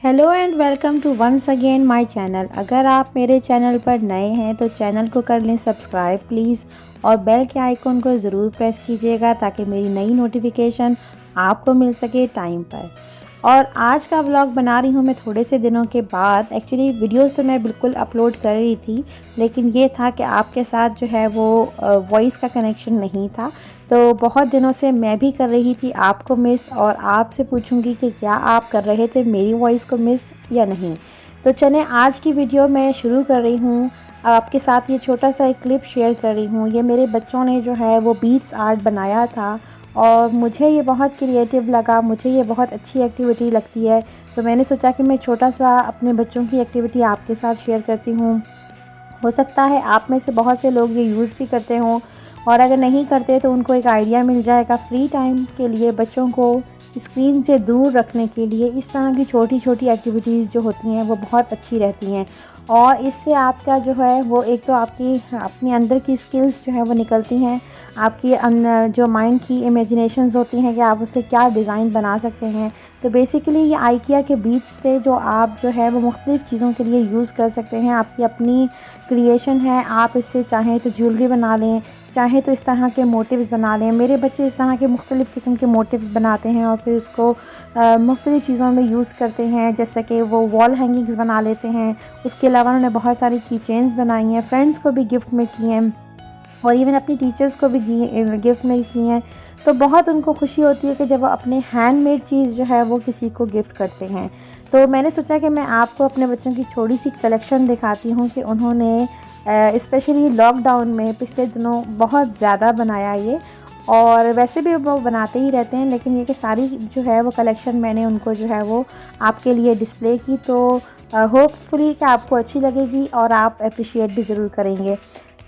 Hello and welcome to once again my channel. अगर आप मेरे चैनल पर नए हैं तो चैनल को कर लें सब्सक्राइब प्लीज़ और बेल के आइकन को ज़रूर प्रेस कीजिएगा ताकि मेरी नई नोटिफिकेशन आपको मिल सके टाइम पर। और आज का व्लॉग बना रही हूँ मैं थोड़े से दिनों के बाद। एक्चुअली वीडियोस तो मैं बिल्कुल अपलोड कर रही थी, लेकिन ये था कि आपके साथ जो है वो वॉइस का कनेक्शन नहीं था। तो बहुत दिनों से मैं भी कर रही थी आपको मिस, और आपसे पूछूंगी कि क्या आप कर रहे थे मेरी वॉइस को मिस या नहीं। तो चलें आज की वीडियो मैं शुरू कर रही हूँ। आपके साथ ये छोटा सा एक क्लिप शेयर कर रही हूँ। ये मेरे बच्चों ने जो है वो बीट्स आर्ट बनाया था और मुझे ये बहुत क्रिएटिव लगा, मुझे ये बहुत अच्छी एक्टिविटी लगती है। तो मैंने सोचा कि मैं छोटा सा अपने बच्चों की एक्टिविटी आपके साथ शेयर करती हूँ। हो सकता है आप में से बहुत से लोग ये यूज़ भी करते हों, और अगर नहीं करते तो उनको एक आइडिया मिल जाएगा। फ्री टाइम के लिए बच्चों को स्क्रीन से दूर रखने के लिए इस तरह की छोटी छोटी एक्टिविटीज़ जो होती हैं वो बहुत अच्छी रहती हैं। और इससे आपका जो है वो एक तो आपकी अपने अंदर की स्किल्स जो है वो निकलती हैं, आपकी जो माइंड की इमेजिनेशंस होती हैं कि आप उससे क्या डिज़ाइन बना सकते हैं। तो बेसिकली ये आइकिया के बीट्स थे जो आप जो है वो मुख्तलिफ़ चीज़ों के लिए यूज़ कर सकते हैं। आपकी अपनी क्रिएशन है, आप इससे चाहें तो ज्वेलरी बना लें, चाहे तो इस तरह के मोटिव्स बना लें। मेरे बच्चे इस तरह के मुख्तलिफ़ किस्म के मोटिव्स बनाते हैं और फिर उसको मुख्तलिफ़ चीज़ों में यूज़ करते हैं, जैसे कि वो वॉल हैंगिंग्स बना लेते हैं। उसके अलावा उन्होंने बहुत सारी की चेन्स बनाई हैं, फ्रेंड्स को भी गिफ्ट में की हैं और इवन अपनी टीचर्स को भी गिफ्ट में की हैं। तो बहुत उनको खुशी होती है कि जब वो अपने हैंडमेड चीज़ जो है वो किसी को गिफ्ट करते हैं। तो मैंने सोचा कि मैं आपको अपने बच्चों की छोटी सी कलेक्शन दिखाती हूँ कि उन्होंने स्पेशली लॉकडाउन में पिछले दिनों बहुत ज़्यादा बनाया ये, और वैसे भी वो बनाते ही रहते हैं, लेकिन ये कि सारी जो है वो कलेक्शन मैंने उनको जो है वो आपके लिए डिस्प्ले की। तो होपफुली कि आपको अच्छी लगेगी और आप अप्रिशिएट भी ज़रूर करेंगे।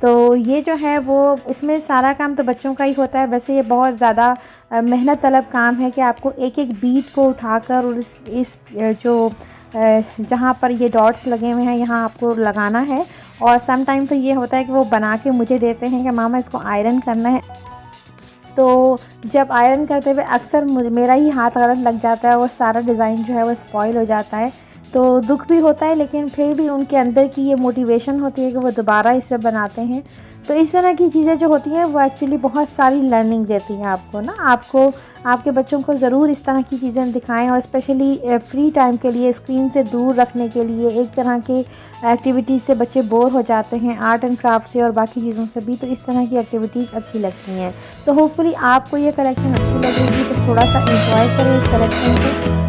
तो ये जो है वो इसमें सारा काम तो बच्चों का ही होता है। वैसे ये बहुत ज़्यादा मेहनत तलब काम है कि आपको एक एक बीट को उठाकर और इस जो जहाँ पर ये डॉट्स लगे हुए हैं यहाँ आपको लगाना है। और सम टाइम तो ये होता है कि वो बना के मुझे देते हैं कि मामा इसको आयरन करना है। तो जब आयरन करते हुए अक्सर मेरा ही हाथ गलत लग जाता है और सारा डिज़ाइन जो है वो स्पॉइल हो जाता है। तो दुख भी होता है, लेकिन फिर भी उनके अंदर की ये मोटिवेशन होती है कि वो दोबारा इसे बनाते हैं। तो इस तरह की चीज़ें जो होती हैं वो एक्चुअली बहुत सारी लर्निंग देती हैं आपको ना। आपको आपके बच्चों को ज़रूर इस तरह की चीज़ें दिखाएं, और स्पेशली फ्री टाइम के लिए स्क्रीन से दूर रखने के लिए एक तरह की एक्टिविटीज़ से बच्चे बोर हो जाते हैं, आर्ट एंड क्राफ्ट से और बाकी चीज़ों से भी। तो इस तरह की एक्टिविटीज़ अच्छी लगती हैं। तो होपफुली आपको ये कलेक्शन अच्छी लगेगी, तो थोड़ा सा इंजॉय करें इस कलेक्शन को।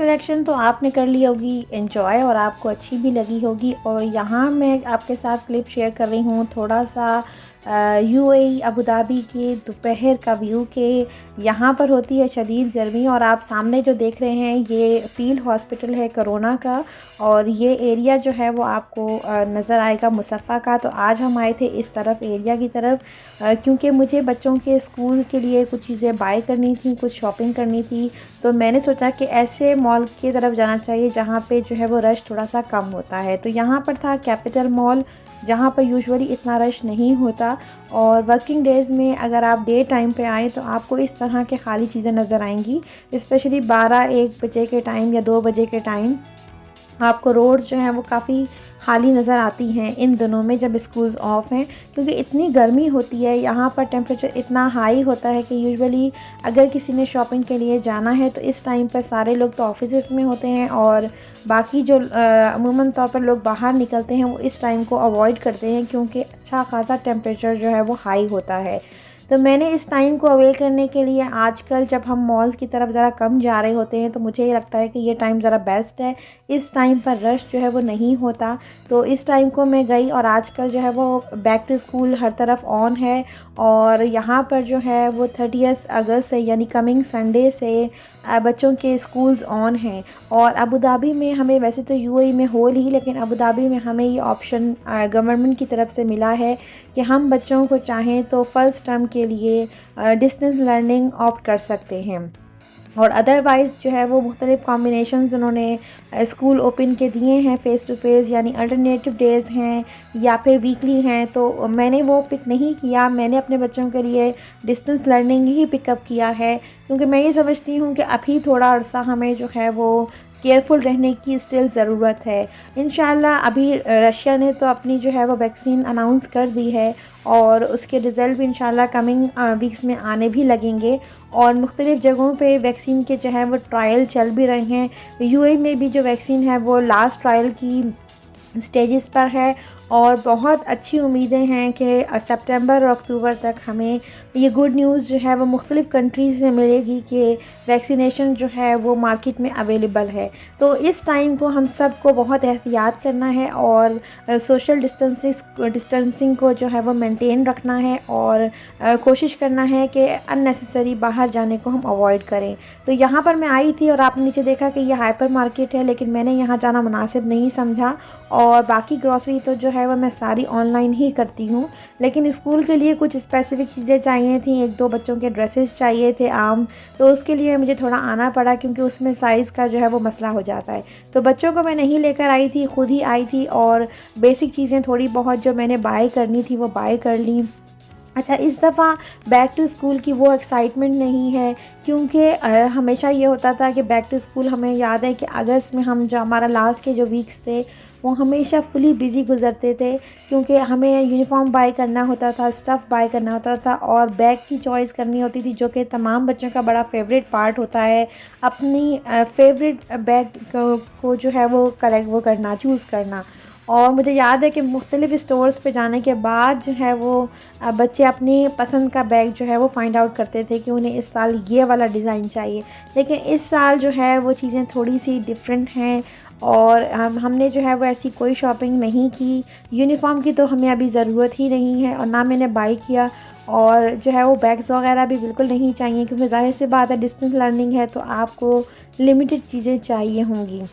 कलेक्शन तो आपने कर ली होगी एंजॉय और आपको अच्छी भी लगी होगी। और यहाँ मैं आपके साथ क्लिप शेयर कर रही हूँ थोड़ा सा यूएई अबू धाबी के दोपहर का व्यू के। यहाँ पर होती है शदीद गर्मी और आप सामने जो देख रहे हैं ये फील्ड हॉस्पिटल है कोरोना का, और ये एरिया जो है वो आपको नज़र आएगा मुसफ़ा का। तो आज हम आए थे इस तरफ एरिया की तरफ क्योंकि मुझे बच्चों के स्कूल के लिए कुछ चीज़ें बाय करनी थी, कुछ शॉपिंग करनी थी। तो मैंने सोचा कि ऐसे मॉल की तरफ जाना चाहिए जहाँ पे जो है वो रश थोड़ा सा कम होता है। तो यहाँ पर था कैपिटल मॉल, जहाँ पर यूजुअली इतना रश नहीं होता। और वर्किंग डेज़ में अगर आप डे टाइम पे आएँ तो आपको इस तरह के खाली चीज़ें नज़र आएंगी, स्पेशली 12-1 बजे के टाइम या 2 बजे के टाइम आपको रोड्स जो हैं वो काफ़ी खाली नज़र आती हैं इन दिनों में जब स्कूल्स ऑफ हैं, क्योंकि इतनी गर्मी होती है। यहाँ पर टेम्परेचर इतना हाई होता है कि यूजुअली अगर किसी ने शॉपिंग के लिए जाना है तो इस टाइम पर सारे लोग तो ऑफिस में होते हैं और बाकी जो अमूमन तौर पर लोग बाहर निकलते हैं वो इस टाइम को अवॉइड करते हैं क्योंकि अच्छा खासा टेम्परेचर जो है वो हाई होता है। तो मैंने इस टाइम को अवेल करने के लिए आजकल जब हम मॉल्स की तरफ ज़रा कम जा रहे होते हैं तो मुझे ये लगता है कि ये टाइम ज़रा बेस्ट है। इस टाइम पर रश जो है वो नहीं होता, तो इस टाइम को मैं गई। और आजकल जो है वो बैक टू स्कूल हर तरफ ऑन है और यहाँ पर जो है वो 30 अगस्त से यानी कमिंग संडे से बच्चों के स्कूल्स ऑन हैं। और अबू धाबी में हमें, वैसे तो यूएई में होल ही, लेकिन अबू धाबी में हमें ये ऑप्शन गवर्नमेंट की तरफ से मिला है कि हम बच्चों को चाहें तो फर्स्ट टर्म के लिए डिस्टेंस लर्निंग ऑप्ट कर सकते हैं। और अदरवाइज़ जो है वो मुख्तलिफ़ कॉम्बिनेशंस उन्होंने स्कूल ओपन के दिए हैं, फ़ेस टू फेस यानी अल्टरनेटिव डेज़ हैं या फिर वीकली हैं। तो मैंने वो पिक नहीं किया, मैंने अपने बच्चों के लिए डिस्टेंस लर्निंग ही पिकअप किया है क्योंकि मैं ये समझती हूँ कि अभी थोड़ा अर्सा हमें जो है वो केयरफुल रहने की स्टिल ज़रूरत है। इंशाल्लाह अभी रशिया ने तो अपनी जो है वो वैक्सीन अनाउंस कर दी है और उसके रिज़ल्ट भी इंशाल्लाह कमिंग वीक्स में आने भी लगेंगे। और मुख्तलिफ़ जगहों पे वैक्सीन के जो है वो ट्रायल चल भी रहे हैं। यूएई में भी जो वैक्सीन है वो लास्ट ट्रायल की स्टेजेस पर है और बहुत अच्छी उम्मीदें हैं कि सितंबर और अक्टूबर तक हमें ये गुड न्यूज़ जो है वो मुख्तलिफ़ कंट्रीज़ से मिलेगी कि वैक्सीनेशन जो है वो मार्केट में अवेलेबल है। तो इस टाइम को हम सब को बहुत एहतियात करना है और सोशल डिस्टेंसिंग को जो है वो मेंटेन रखना है और कोशिश करना है कि अननेसेसरी बाहर जाने को हम अवॉइड करें। तो यहाँ पर मैं आई थी और आपने नीचे देखा कि ये हाइपर मार्केट है, लेकिन मैंने यहाँ जाना मुनासिब नहीं समझा और बाकी ग्रॉसरी तो जो है वह मैं सारी ऑनलाइन ही करती हूँ। लेकिन स्कूल के लिए कुछ स्पेसिफ़िक चीज़ें चाहिए थी, 1-2 बच्चों के ड्रेसेस चाहिए थे आम, तो उसके लिए मुझे थोड़ा आना पड़ा क्योंकि उसमें साइज़ का जो है वो मसला हो जाता है। तो बच्चों को मैं नहीं लेकर आई थी, खुद ही आई थी और बेसिक चीज़ें थोड़ी बहुत जो मैंने बाय करनी थी वो बाय कर ली। अच्छा, इस दफ़ा बैक टू स्कूल की वो एक्साइटमेंट नहीं है क्योंकि हमेशा ये होता था कि बैक टू स्कूल, हमें याद है कि अगस्त में हम जो हमारा लास्ट के जो वीक्स थे वो हमेशा फुली बिज़ी गुजरते थे क्योंकि हमें यूनिफॉर्म बाय करना होता था, स्टफ़ बाय करना होता था और बैग की चॉइस करनी होती थी, जो कि तमाम बच्चों का बड़ा फेवरेट पार्ट होता है। अपनी फेवरेट बैग को जो है वो करना, चूज़ करना। और मुझे याद है कि मुख्तलिफ़ स्टोर्स पे जाने के बाद जो है वो बच्चे अपनी पसंद का बैग जो है वो फ़ाइंड आउट करते थे कि उन्हें इस साल ये वाला डिज़ाइन चाहिए। लेकिन इस साल जो है वो चीज़ें थोड़ी सी डिफरेंट हैं और हमने जो है वो ऐसी कोई शॉपिंग नहीं की। यूनिफ़ॉर्म की तो हमें अभी ज़रूरत ही नहीं है और ना मैंने बाय किया। और जो है वो बैग्स वगैरह भी बिल्कुल नहीं चाहिए क्योंकि ज़ाहिर सी बात है डिस्टेंस लर्निंग है तो आपको लिमिटेड चीज़ें चाहिए होंगी।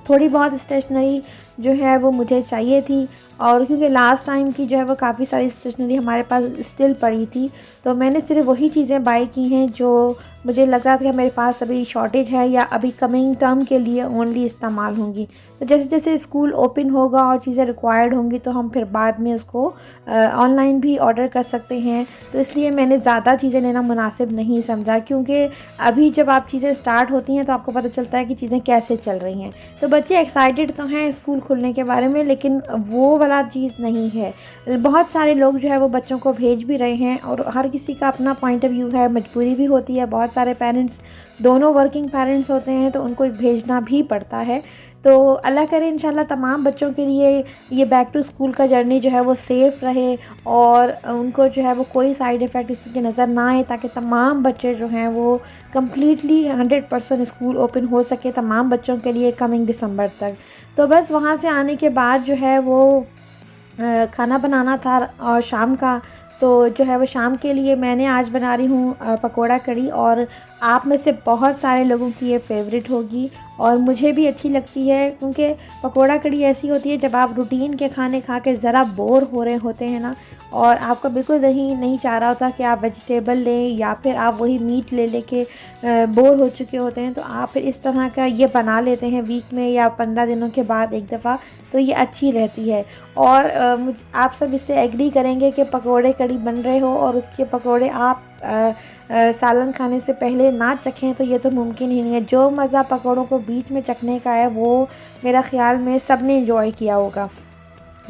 थोड़ी बहुत स्टेशनरी जो है वो मुझे चाहिए थी और क्योंकि लास्ट टाइम की जो है वो काफ़ी सारी स्टेशनरी हमारे पास स्टिल पड़ी थी, तो मैंने सिर्फ वही चीज़ें बाय की हैं जो मुझे लग रहा था कि मेरे पास अभी शॉर्टेज है या अभी कमिंग टर्म के लिए ओनली इस्तेमाल होंगी। तो जैसे जैसे स्कूल ओपन होगा और चीज़ें रिक्वायर्ड होंगी तो हम फिर बाद में उसको ऑनलाइन भी ऑर्डर कर सकते हैं। तो इसलिए मैंने ज़्यादा चीज़ें लेना मुनासिब नहीं समझा क्योंकि अभी जब आप चीज़ें स्टार्ट होती हैं तो आपको पता चलता है कि चीज़ें कैसे चल रही हैं। तो बच्चे एक्साइटेड तो हैं स्कूल खुलने के बारे में, लेकिन वो वाला चीज़ नहीं है। बहुत सारे लोग जो है वो बच्चों को भेज भी रहे हैं और हर किसी का अपना पॉइंट ऑफ व्यू है, मजबूरी भी होती है। बहुत सारे पेरेंट्स, दोनों वर्किंग पेरेंट्स होते हैं तो उनको भेजना भी पड़ता है। तो अल्लाह करे इंशाल्लाह तमाम बच्चों के लिए ये बैक टू स्कूल का जर्नी जो है वो सेफ़ रहे और उनको जो है वो कोई साइड इफ़ेक्ट इसके नज़र ना आए, ताकि तमाम बच्चे जो हैं वो कम्प्लीटली 100% स्कूल ओपन हो सके तमाम बच्चों के लिए कमिंग दिसंबर तक। तो बस वहाँ से आने के बाद जो है वो खाना बनाना था और शाम का, तो जो है वो शाम के लिए मैंने आज बना रही हूँ पकोड़ा कड़ी, और आप में से बहुत सारे लोगों की ये फेवरेट होगी और मुझे भी अच्छी लगती है, क्योंकि पकोड़ा कड़ी ऐसी होती है जब आप रूटीन के खाने खा के ज़रा बोर हो रहे होते हैं ना, और आपका बिल्कुल नहीं चाह रहा होता कि आप वेजिटेबल लें या फिर आप वही मीट ले लेके बोर हो चुके होते हैं, तो आप फिर इस तरह का ये बना लेते हैं वीक में या 15 दिनों के बाद एक दफ़ा, तो ये अच्छी रहती है। और आप सब इससे एग्री करेंगे कि पकोड़े कड़ी बन रहे हो और उसके पकोड़े आप सालन खाने से पहले ना चखें तो ये तो मुमकिन ही नहीं है। जो मज़ा पकोड़ों को बीच में चखने का है वो मेरा ख़्याल में सब ने एंजॉय किया होगा।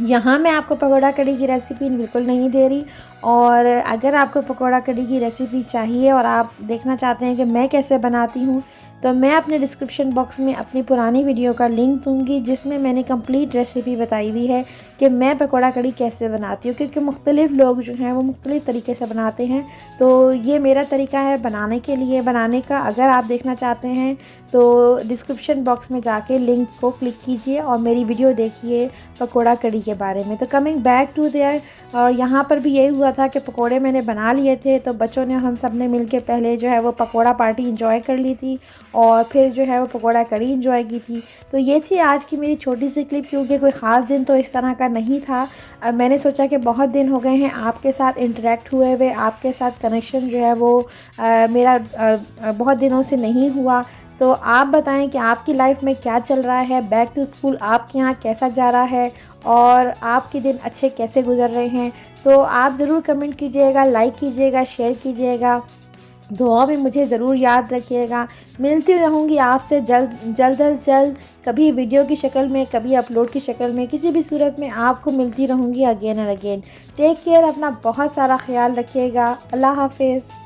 यहाँ मैं आपको पकोड़ा कड़ी की रेसिपी बिल्कुल नहीं दे रही, और अगर आपको पकोड़ा कड़ी की रेसिपी चाहिए और आप देखना चाहते हैं कि मैं कैसे बनाती हूँ, तो मैं अपने डिस्क्रिप्शन बॉक्स में अपनी पुरानी वीडियो का लिंक दूँगी जिसमें मैंने कंप्लीट रेसिपी बताई हुई है कि मैं पकोड़ा कड़ी कैसे बनाती हूँ, क्योंकि मुख्तलिफ़ लोग जो हैं वो मुख्तलिफ़ तरीके से बनाते हैं। तो ये मेरा तरीका है बनाने का। अगर आप देखना चाहते हैं तो डिस्क्रिप्शन बॉक्स में जाके लिंक को क्लिक कीजिए और मेरी वीडियो देखिए पकोड़ा कड़ी के बारे में। तो कमिंग बैक टू देयर, और यहाँ पर भी यही हुआ था कि पकोड़े मैंने बना लिए थे, तो बच्चों ने और हम सब ने मिल के पहले जो है वो पकोड़ा पार्टी इंजॉय कर ली थी और फिर जो है वो पकोड़ा कड़ी इंजॉय की थी। तो ये थी आज की मेरी छोटी सी क्लिप, क्योंकि कोई ख़ास दिन तो इस तरह का नहीं था। अब मैंने सोचा कि बहुत दिन हो गए हैं आपके साथ इंटरेक्ट हुए हुए, आपके साथ कनेक्शन जो है वो मेरा बहुत दिनों से नहीं हुआ। तो आप बताएं कि आपकी लाइफ में क्या चल रहा है, बैक टू स्कूल आपके यहाँ कैसा जा रहा है और आपके दिन अच्छे कैसे गुजर रहे हैं। तो आप ज़रूर कमेंट कीजिएगा, लाइक कीजिएगा, शेयर कीजिएगा, दुआ में मुझे ज़रूर याद रखिएगा। मिलती रहूँगी आपसे जल्द अज जल्द, कभी वीडियो की शक्ल में, कभी अपलोड की शक्ल में, किसी भी सूरत में आपको मिलती रहूँगी again and again. Take care, अपना बहुत सारा ख्याल रखिएगा। अल्लाह हाफिज़।